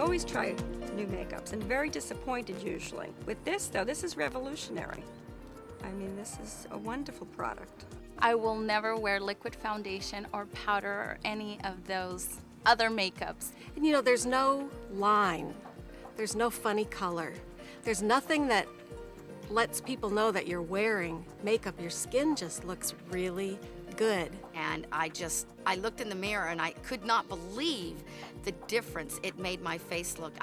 always try new makeups and very disappointed usually. With this though, this is revolutionary. I mean, this is a wonderful product. I will never wear liquid foundation or powder or any of those other makeups. And you know, there's no line. There's no funny color. There's nothing that lets people know that you're wearing makeup. Your skin just looks really good. And I looked in the mirror and I could not believe the difference it made my face look.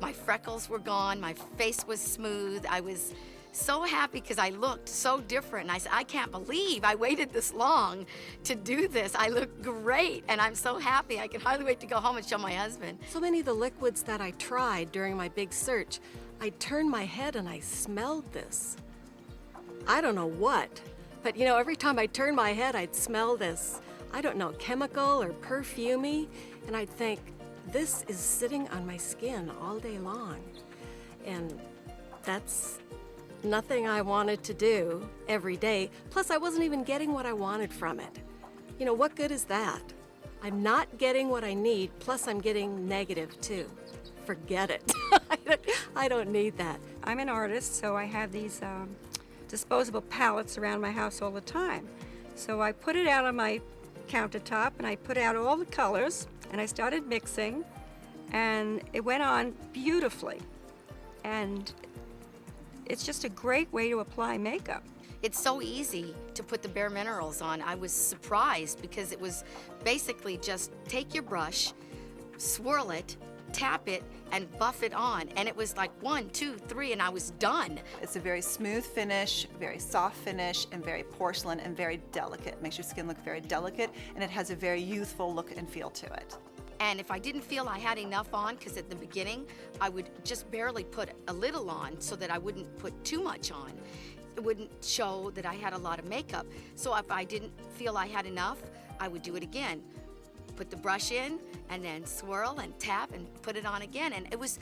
My freckles were gone, my face was smooth. I was so happy because I looked so different. And I said, I can't believe I waited this long to do this. I look great and I'm so happy. I can hardly wait to go home and show my husband. So many of the liquids that I tried during my big search, I turned my head and I smelled this. I don't know what, but you know, every time I turned my head, I'd smell this, I don't know, chemical or perfumey, and I'd think, this is sitting on my skin all day long. And that's nothing I wanted to do every day. Plus, I wasn't even getting what I wanted from it. You know, what good is that? I'm not getting what I need, plus I'm getting negative too. Forget it. I don't need that. I'm an artist, so I have these disposable palettes around my house all the time. So I put it out on my countertop and I put out all the colors and I started mixing and it went on beautifully. And it's just a great way to apply makeup. It's so easy to put the bareMinerals on. I was surprised because it was basically just take your brush, swirl it, tap it, and buff it on. And it was like 1, 2, 3, and I was done. It's a very smooth finish, very soft finish, and very porcelain and very delicate. It makes your skin look very delicate, and it has a very youthful look and feel to it. And if I didn't feel I had enough on, because at the beginning, I would just barely put a little on so that I wouldn't put too much on. It wouldn't show that I had a lot of makeup. So if I didn't feel I had enough, I would do it again. Put the brush in, and then swirl and tap and put it on again. And it was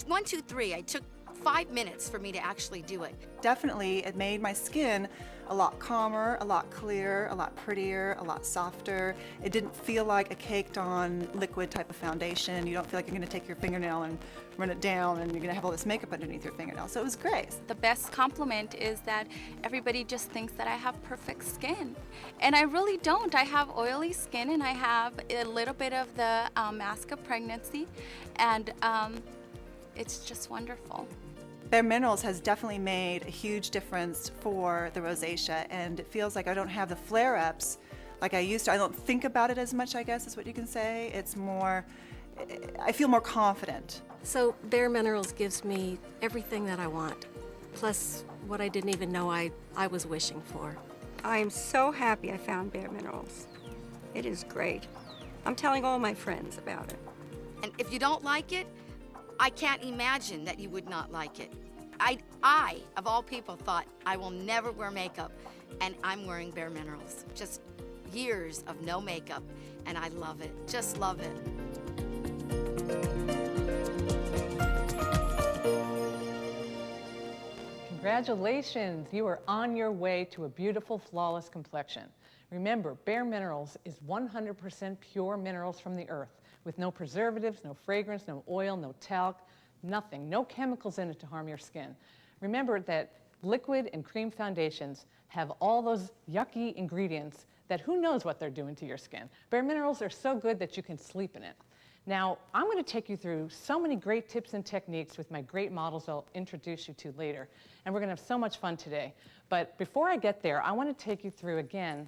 1, 2, 3. I took 5 minutes for me to actually do it. Definitely, it made my skin a lot calmer, a lot clearer, a lot prettier, a lot softer. It didn't feel like a caked on liquid type of foundation. You don't feel like you're gonna take your fingernail and run it down and you're gonna have all this makeup underneath your fingernail. So it was great. The best compliment is that everybody just thinks that I have perfect skin. And I really don't. I have oily skin and I have a little bit of the mask of pregnancy, and it's just wonderful. bareMinerals has definitely made a huge difference for the rosacea, and it feels like I don't have the flare-ups like I used to. I don't think about it as much, I guess is what you can say. It's more, I feel more confident. So bareMinerals gives me everything that I want, plus what I didn't even know I was wishing for. I am so happy I found bareMinerals. It is great. I'm telling all my friends about it. And if you don't like it, I can't imagine that you would not like it. I, of all people, thought I will never wear makeup, and I'm wearing bareMinerals. Just years of no makeup, and I love it. Just love it. Congratulations, you are on your way to a beautiful, flawless complexion. Remember, bareMinerals is 100% pure minerals from the earth, with no preservatives, no fragrance, no oil, no talc, nothing, no chemicals in it to harm your skin. Remember that liquid and cream foundations have all those yucky ingredients that who knows what they're doing to your skin. bareMinerals are so good that you can sleep in it. Now, I'm going to take you through so many great tips and techniques with my great models I'll introduce you to later. And we're going to have so much fun today. But before I get there, I want to take you through, again,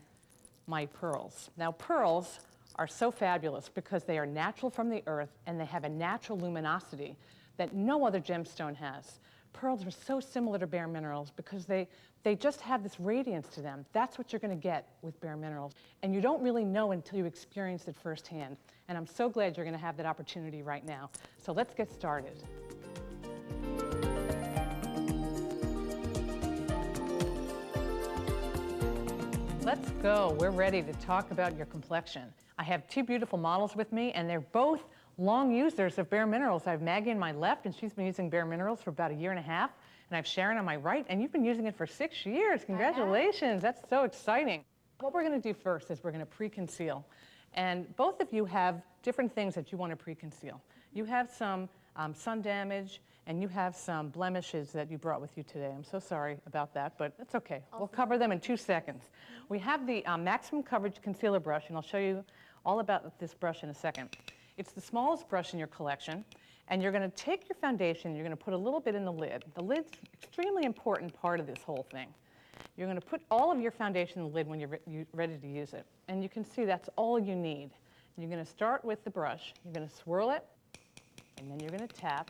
my pearls. Now, pearls are so fabulous because they are natural from the earth and they have a natural luminosity that no other gemstone has. Pearls are so similar to bareMinerals because they just have this radiance to them. That's what you're going to get with bareMinerals. And you don't really know until you experience it firsthand. And I'm so glad you're going to have that opportunity right now. So let's get started. Let's go. We're ready to talk about your complexion. I have two beautiful models with me, and they're both long users of bareMinerals. I have Maggie on my left, and she's been using bareMinerals for about 1.5 years, and I have Sharon on my right, and you've been using it for 6 years. Congratulations. That's so exciting. What we're going to do first is we're going to pre-conceal. And both of you have different things that you want to pre-conceal. You have some sun damage, and you have some blemishes that you brought with you today. I'm so sorry about that, but it's okay. We'll cover them in 2 seconds. We have the maximum coverage concealer brush, and I'll show you all about this brush in a second. It's the smallest brush in your collection, and you're going to take your foundation, you're going to put a little bit in the lid. The lid's an extremely important part of this whole thing. You're going to put all of your foundation in the lid when you're ready to use it. And you can see that's all you need. You're going to start with the brush. You're going to swirl it, and then you're going to tap.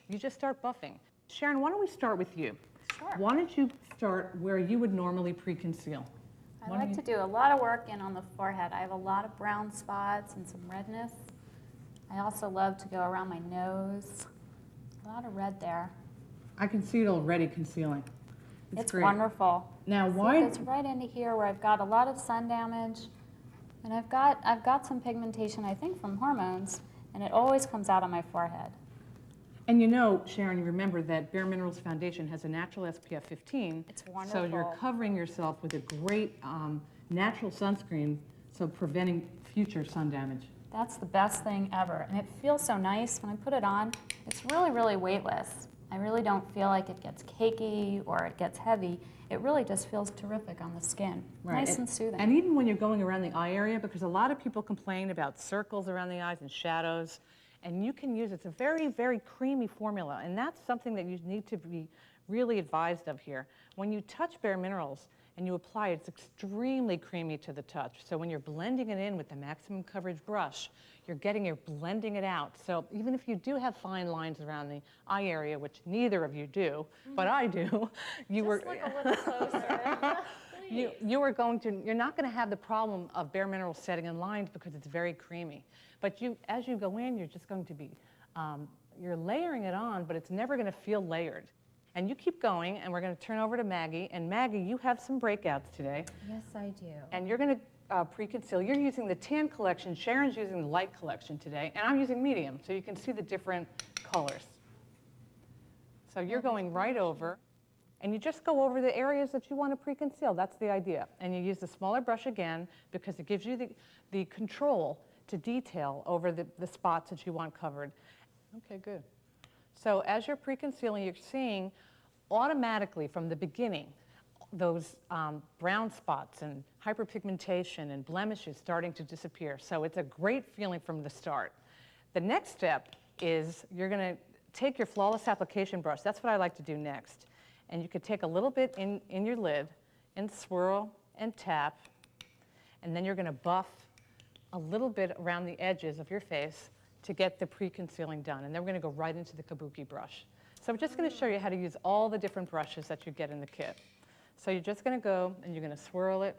You just start buffing. Sharon, why don't we start with you? Sure. Why don't you start where you would normally pre-conceal? I like to do a lot of work in on the forehead. I have a lot of brown spots and some redness. I also love to go around my nose. A lot of red there. I can see it already concealing. It's great. Wonderful. Now, See, why? it's right into here where I've got a lot of sun damage, and I've got some pigmentation, I think, from hormones, and it always comes out on my forehead. And you know, Sharon, you remember that bareMinerals foundation has a natural SPF 15. It's wonderful. So you're covering yourself with a great natural sunscreen, so preventing future sun damage. That's the best thing ever, and it feels so nice when I put it on. It's really, really weightless. I really don't feel like it gets cakey or it gets heavy. It really just feels terrific on the skin. Right. Nice and soothing. And even when you're going around the eye area, because a lot of people complain about circles around the eyes and shadows, and you can use, it's a very, very creamy formula, and that's something that you need to be really advised of here. When you touch bareMinerals and you apply it, it's extremely creamy to the touch. So when you're blending it in with the maximum coverage brush, you're blending it out. So even if you do have fine lines around the eye area, which neither of you do, but I do, Just look a little closer. you're not going to have the problem of bareMinerals setting in lines because it's very creamy. But as you go in, you're just going to be, you're layering it on, but it's never going to feel layered. And you keep going, and we're going to turn over to Maggie. And Maggie, you have some breakouts today. Yes, I do. And you're going to pre-conceal. You're using the tan collection. Sharon's using the light collection today. And I'm using medium, so you can see the different colors. So you're going right over. And you just go over the areas that you want to pre-conceal. That's the idea. And you use the smaller brush again because it gives you the control to detail over the spots that you want covered. Okay, good. So as you're pre-concealing, you're seeing automatically from the beginning those brown spots and hyperpigmentation and blemishes starting to disappear. So it's a great feeling from the start. The next step is you're going to take your flawless application brush. That's what I like to do next. And you could take a little bit in your lid and swirl and tap. And then you're going to buff a little bit around the edges of your face to get the pre-concealing done. And then we're going to go right into the kabuki brush. So we're just going to show you how to use all the different brushes that you get in the kit. So you're just going to go and you're going to swirl it,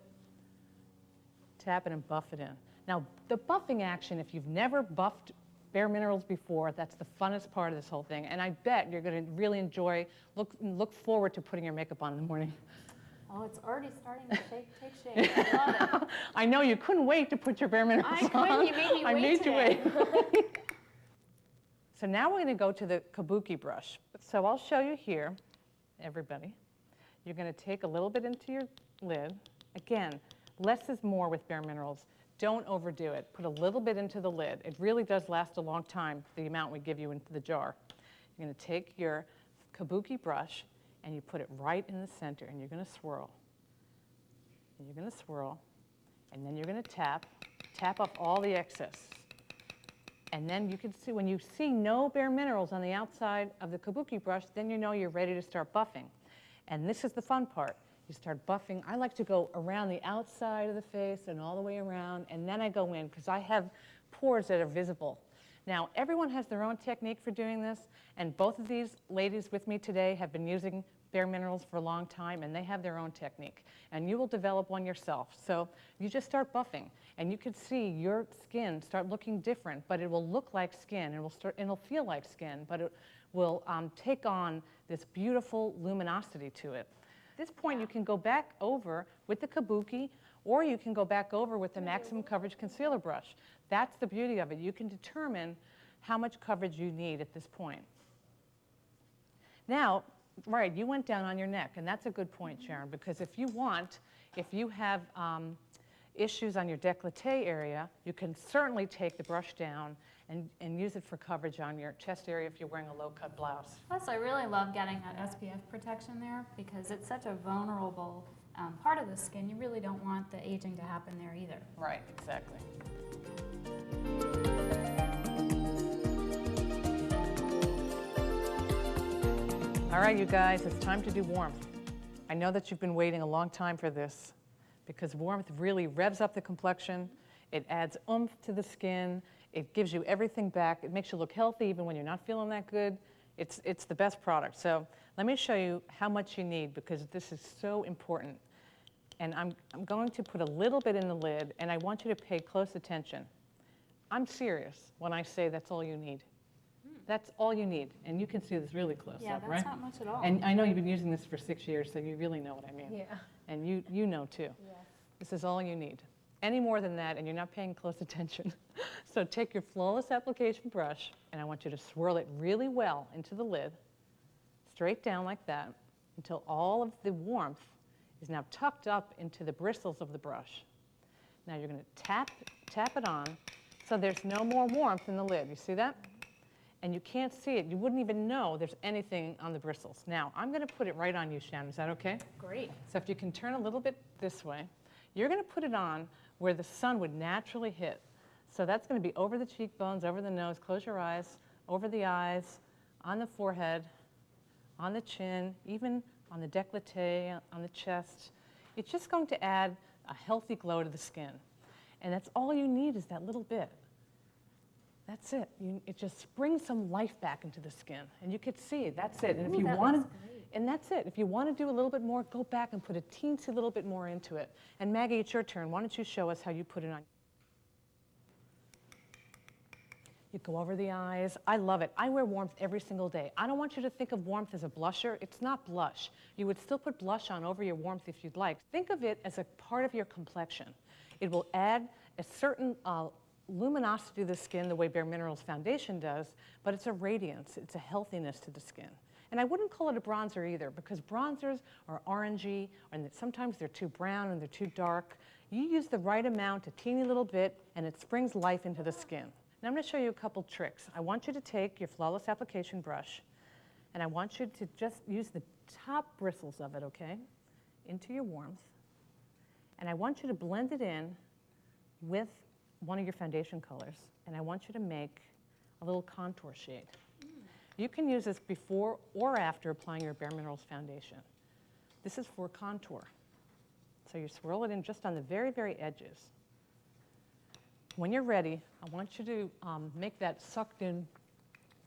tap it, and buff it in. Now, the buffing action, if you've never buffed bareMinerals before, that's the funnest part of this whole thing. And I bet you're going to really enjoy, look forward to putting your makeup on in the morning. Oh, it's already starting to take shape. I love it. I know you couldn't wait to put your bareMinerals on. I couldn't. You made me I wait made today. you wait. So now we're going to go to the kabuki brush. So I'll show you here, everybody. You're going to take a little bit into your lid. Again, less is more with bareMinerals. Don't overdo it. Put a little bit into the lid. It really does last a long time, the amount we give you into the jar. You're going to take your kabuki brush and you put it right in the center, and you're going to swirl. And you're going to swirl, and then you're going to tap off all the excess. And then you can see, when you see no bareMinerals on the outside of the kabuki brush, then you know you're ready to start buffing. And this is the fun part. You start buffing. I like to go around the outside of the face and all the way around, and then I go in because I have pores that are visible. Now, everyone has their own technique for doing this, and both of these ladies with me today have been using bareMinerals for a long time, and they have their own technique. And you will develop one yourself. So you just start buffing, and you can see your skin start looking different, but it will look like skin, and it'll feel like skin, but it will take on this beautiful luminosity to it. At this point, you can go back over with the kabuki, or you can go back over with the maximum coverage concealer brush. That's the beauty of it. You can determine how much coverage you need at this point. Now, right, you went down on your neck, and that's a good point, Sharon, because if you have issues on your décolleté area, you can certainly take the brush down and use it for coverage on your chest area if you're wearing a low-cut blouse. Plus, I really love getting that SPF protection there because it's such a vulnerable part of the skin. You really don't want the aging to happen there either. Right, exactly. All right, you guys, it's time to do warmth. I know that you've been waiting a long time for this because warmth really revs up the complexion. It adds oomph to the skin. It gives you everything back. It makes you look healthy even when you're not feeling that good. It's the best product. So let me show you how much you need because this is so important. And I'm going to put a little bit in the lid, and I want you to pay close attention. I'm serious when I say that's all you need. That's all you need. And you can see this really close Yeah, up, that's right? not much at all. And I know you've been using this for 6 years, so you really know what I mean. Yeah. And you know too. Yes. This is all you need. Any more than that, and you're not paying close attention. So take your flawless application brush, and I want you to swirl it really well into the lid, straight down like that, until all of the warmth is now tucked up into the bristles of the brush. Now you're going to tap it on, so there's no more warmth in the lid. You see that? And you can't see it. You wouldn't even know there's anything on the bristles. Now, I'm going to put it right on you, Shannon. Is that okay? Great. So if you can turn a little bit this way, you're going to put it on where the sun would naturally hit. So that's going to be over the cheekbones, over the nose. Close your eyes, over the eyes, on the forehead, on the chin, even on the décolleté, on the chest. It's just going to add a healthy glow to the skin. And that's all you need is that little bit. That's it. It just brings some life back into the skin. And you could see, that's it. And if you want to, and that's it. If you want to do a little bit more, go back and put a teensy little bit more into it. And Maggie, it's your turn. Why don't you show us how you put it on? You go over the eyes. I love it. I wear warmth every single day. I don't want you to think of warmth as a blusher. It's not blush. You would still put blush on over your warmth if you'd like. Think of it as a part of your complexion. It will add a certain luminosity to the skin the way bareMinerals foundation does, but it's a radiance. It's a healthiness to the skin. And I wouldn't call it a bronzer either because bronzers are orangey and sometimes they're too brown and they're too dark. You use the right amount, a teeny little bit, and it springs life into the skin. Now I'm going to show you a couple tricks. I want you to take your flawless application brush and I want you to just use the top bristles of it, okay, into your warmth. And I want you to blend it in with one of your foundation colors. And I want you to make a little contour shade. You can use this before or after applying your bareMinerals foundation. This is for contour. So you swirl it in just on the very, very edges. When you're ready, I want you to make that sucked in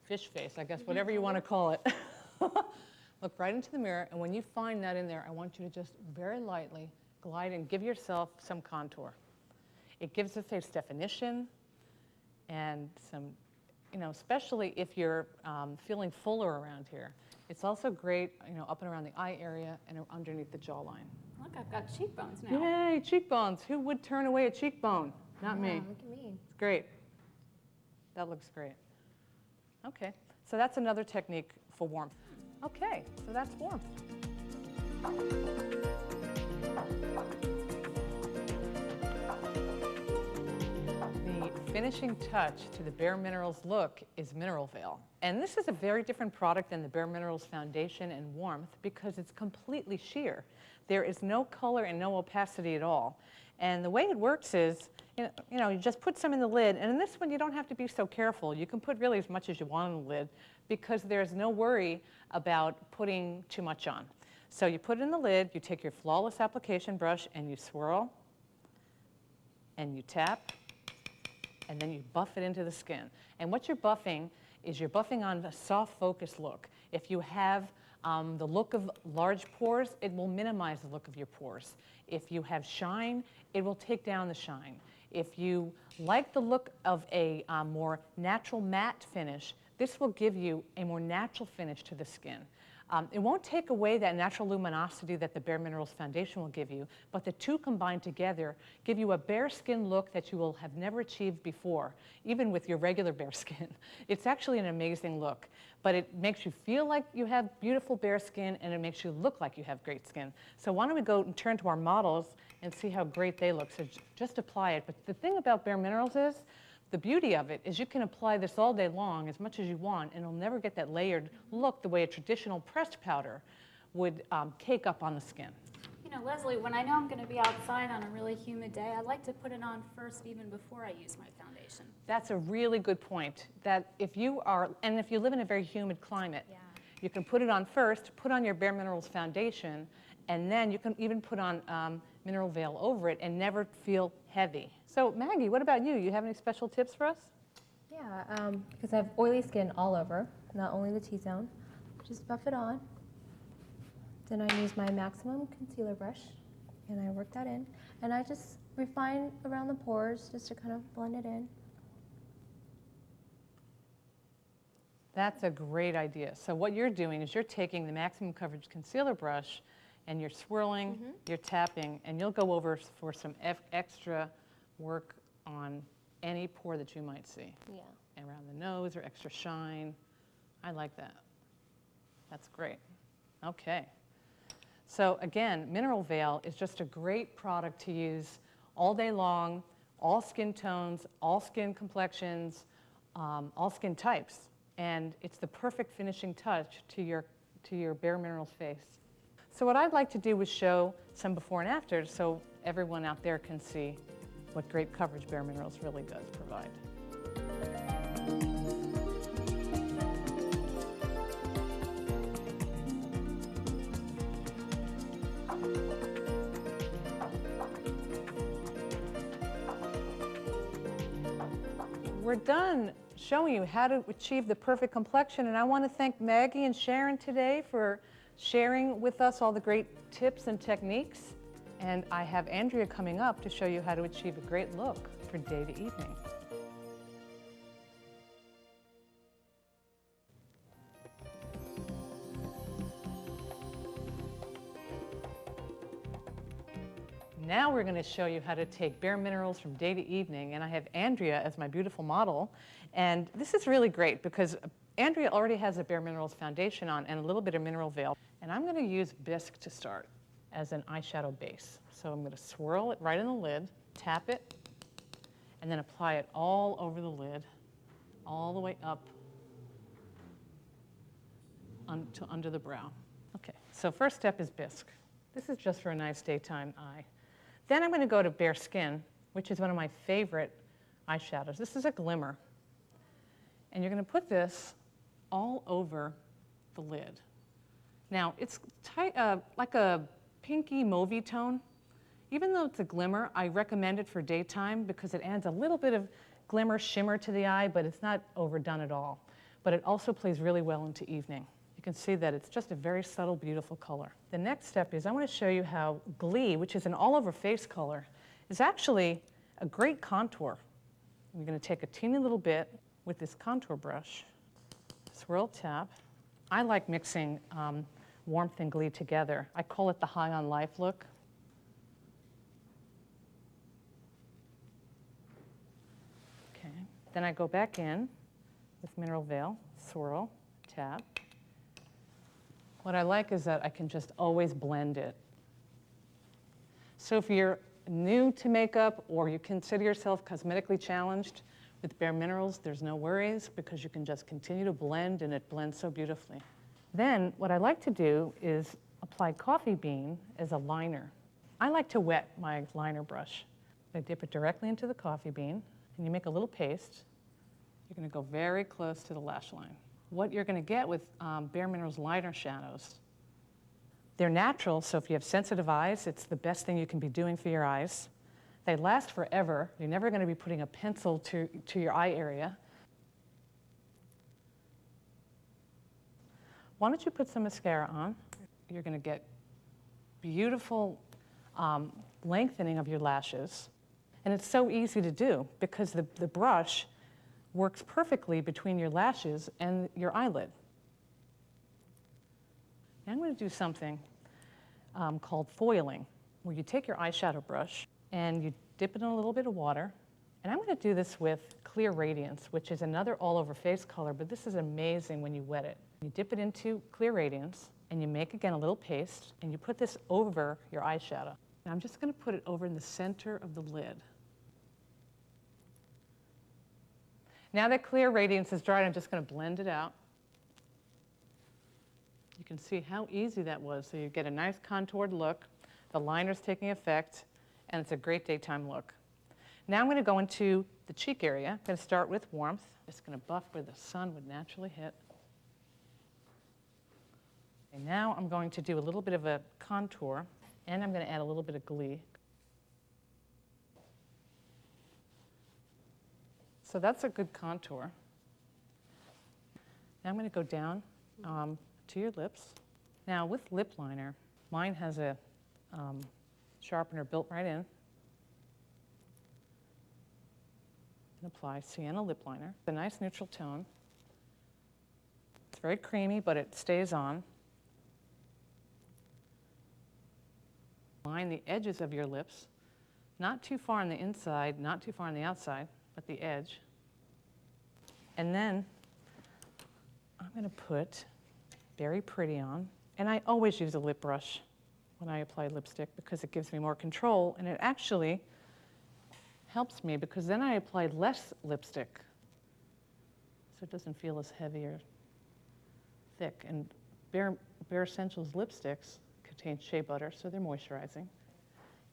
fish face, I guess, whatever you want to call it. Look right into the mirror, and when you find that in there, I want you to just very lightly glide and give yourself some contour. It gives the face definition and some, especially if you're feeling fuller around here. It's also great, up and around the eye area and underneath the jawline. Look, I've got cheekbones now. Yay, cheekbones. Who would turn away a cheekbone? Not me. Look at me. It's great. That looks great. Okay, so that's another technique for warmth. Okay, so that's warmth. The finishing touch to the bareMinerals look is Mineral Veil. And this is a very different product than the bareMinerals foundation and warmth because it's completely sheer. There is no color and no opacity at all. And the way it works is, you just put some in the lid, and in this one you don't have to be so careful. You can put really as much as you want in the lid because there's no worry about putting too much on. So you put it in the lid, you take your flawless application brush and you swirl, and you tap, and then you buff it into the skin. And what you're buffing is you're buffing on a soft focus look. If you have the look of large pores, it will minimize the look of your pores. If you have shine, it will take down the shine. If you like the look of a more natural matte finish, this will give you a more natural finish to the skin. It won't take away that natural luminosity that the bareMinerals foundation will give you, but the two combined together give you a bare skin look that you will have never achieved before, even with your regular bare skin. It's actually an amazing look, but it makes you feel like you have beautiful bare skin and it makes you look like you have great skin. So why don't we go and turn to our models and see how great they look. So just apply it. But the thing about bareMinerals is The beauty of it is you can apply this all day long as much as you want, and it'll never get that layered look the way a traditional pressed powder would cake up on the skin. You know, Leslie, when I know I'm going to be outside on a really humid day, I like to put it on first even before I use my foundation. That's a really good point. That if you live in a very humid climate, Yeah. you can put it on first, put on your bareMinerals foundation, and then you can even put on mineral veil over it and never feel heavy. So Maggie, what about you? You have any special tips for us? Yeah, because I have oily skin all over, not only the T-zone. Just buff it on. Then I use my maximum concealer brush, and I work that in. And I just refine around the pores just to kind of blend it in. That's a great idea. So what you're doing is you're taking the maximum coverage concealer brush and you're swirling, you're tapping, and you'll go over for some extra work on any pore that you might see. Yeah. Around the nose or extra shine. I like that. That's great. Okay. So again, Mineral Veil is just a great product to use all day long, all skin tones, all skin complexions, all skin types. And it's the perfect finishing touch to your bareMinerals face. So what I'd like to do is show some before and after so everyone out there can see what great coverage bareMinerals really does provide. We're done showing you how to achieve the perfect complexion, and I want to thank Maggie and Sharon today for sharing with us all the great tips and techniques. And I have Andrea coming up to show you how to achieve a great look for day to evening. Now we're going to show you how to take bareMinerals from day to evening, and I have Andrea as my beautiful model. And this is really great because Andrea already has a bareMinerals foundation on and a little bit of Mineral Veil. And I'm going to use Bisque to start as an eyeshadow base. So I'm going to swirl it right in the lid, tap it, and then apply it all over the lid, all the way up to under the brow. Okay, so first step is Bisque. This is just for a nice daytime eye. Then I'm going to go to Bare Skin, which is one of my favorite eyeshadows. This is a glimmer. And you're going to put this all over the lid. Now, it's like a pinky mauvey tone. Even though it's a glimmer, I recommend it for daytime because it adds a little bit of glimmer, shimmer to the eye, but it's not overdone at all. But it also plays really well into evening. You can see that it's just a very subtle, beautiful color. The next step is I want to show you how Glee, which is an all-over face color, is actually a great contour. You're going to take a teeny little bit with this contour brush, swirl, tap. I like mixing warmth and Glee together. I call it the high on life look. Okay. Then I go back in with Mineral Veil, swirl, tap. What I like is that I can just always blend it. So if you're new to makeup or you consider yourself cosmetically challenged with bareMinerals, there's no worries because you can just continue to blend and it blends so beautifully. Then what I like to do is apply Coffee Bean as a liner. I like to wet my liner brush. I dip it directly into the Coffee Bean and you make a little paste. You're going to go very close to the lash line. What you're going to get with bareMinerals liner shadows, they're natural, so if you have sensitive eyes, it's the best thing you can be doing for your eyes. They last forever. You're never going to be putting a pencil to your eye area. Why don't you put some mascara on? You're going to get beautiful lengthening of your lashes. And it's so easy to do because the brush works perfectly between your lashes and your eyelid. Now I'm going to do something called foiling, where you take your eyeshadow brush and you dip it in a little bit of water. And I'm going to do this with Clear Radiance, which is another all-over face color, but this is amazing when you wet it. You dip it into Clear Radiance, and you make, again, a little paste, and you put this over your eyeshadow. Now I'm just going to put it over in the center of the lid. Now that clear radiance is dried, I'm just going to blend it out. You can see how easy that was. So you get a nice contoured look, the liner's taking effect, and it's a great daytime look. Now I'm going to go into the cheek area. I'm going to start with warmth. Just going to buff where the sun would naturally hit. And now I'm going to do a little bit of a contour, and I'm going to add a little bit of glee. So that's a good contour. Now I'm going to go down to your lips. Now with lip liner, mine has a sharpener built right in. And apply sienna lip liner. It's a nice neutral tone. It's very creamy, but it stays on. Line the edges of your lips, not too far on the inside, not too far on the outside, but the edge. And then I'm going to put Very Pretty on. And I always use a lip brush when I apply lipstick because it gives me more control, and it actually helps me because then I apply less lipstick so it doesn't feel as heavy or thick. And Bare Escentuals lipsticks contain shea butter, so they're moisturizing.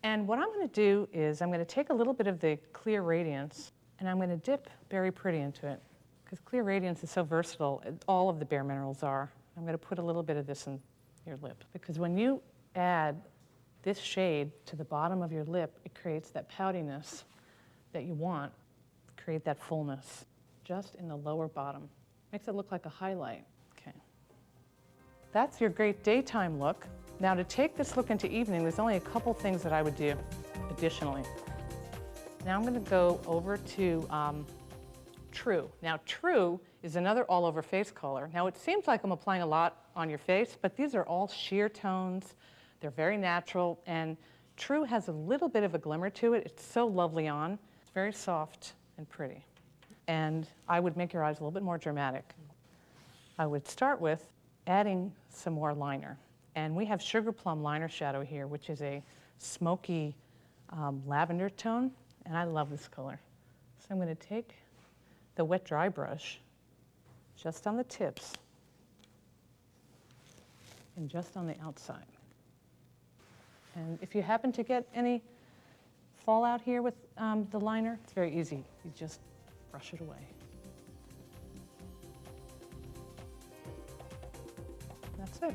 And what I'm going to do is I'm going to take a little bit of the clear radiance and I'm going to dip Very Pretty into it because clear radiance is so versatile. All of the bareMinerals are. I'm going to put a little bit of this in your lip because when you add this shade to the bottom of your lip, it creates that poutiness that you want, create that fullness just in the lower bottom. Makes it look like a highlight. Okay. That's your great daytime look. Now to take this look into evening, there's only a couple things that I would do additionally. Now I'm going to go over to True. Now True is another all over face color. Now it seems like I'm applying a lot on your face, but these are all sheer tones. They're very natural, and True has a little bit of a glimmer to it. It's so lovely on. It's very soft and pretty. And I would make your eyes a little bit more dramatic. I would start with adding some more liner. And we have Sugar Plum Liner Shadow here, which is a smoky lavender tone, and I love this color. So I'm going to take the wet dry brush just on the tips and just on the outside. And if you happen to get any fallout here with the liner, it's very easy. You just brush it away. That's it.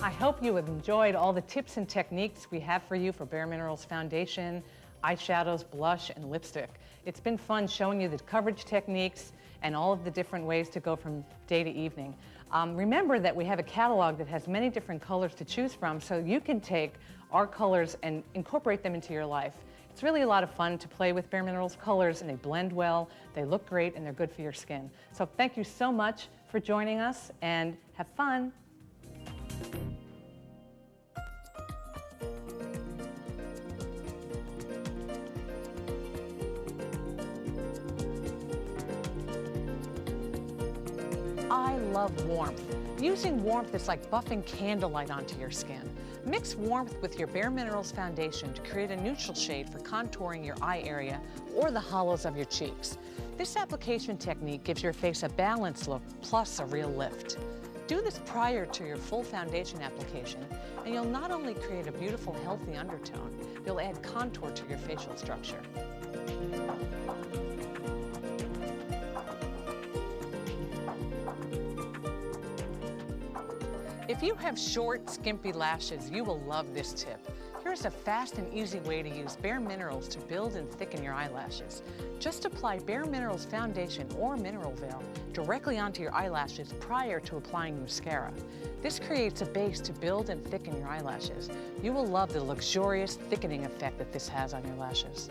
I hope you have enjoyed all the tips and techniques we have for you for bareMinerals foundation, eyeshadows, blush, and lipstick. It's been fun showing you the coverage techniques and all of the different ways to go from day to evening. Remember that we have a catalog that has many different colors to choose from, so you can take our colors and incorporate them into your life. It's really a lot of fun to play with bareMinerals colors, and they blend well, they look great, and they're good for your skin. So thank you so much for joining us, and have fun. I love warmth. Using warmth is like buffing candlelight onto your skin. Mix warmth with your bareMinerals foundation to create a neutral shade for contouring your eye area or the hollows of your cheeks. This application technique gives your face a balanced look plus a real lift. Do this prior to your full foundation application, and you'll not only create a beautiful, healthy undertone, you'll add contour to your facial structure. If you have short, skimpy lashes, you will love this tip. Here's a fast and easy way to use bareMinerals to build and thicken your eyelashes. Just apply bareMinerals foundation or mineral veil directly onto your eyelashes prior to applying mascara. This creates a base to build and thicken your eyelashes. You will love the luxurious thickening effect that this has on your lashes.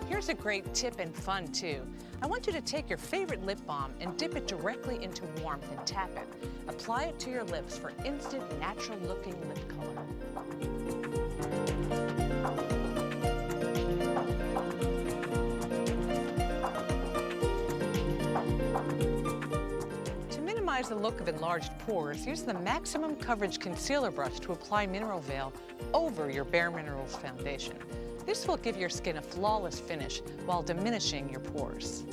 Here's a great tip and fun too. I want you to take your favorite lip balm and dip it directly into warmth and tap it. Apply it to your lips for instant, natural looking lip color. minimize the look of enlarged pores, use the maximum coverage concealer brush to apply Mineral Veil over your Bare Minerals foundation. This will give your skin a flawless finish while diminishing your pores.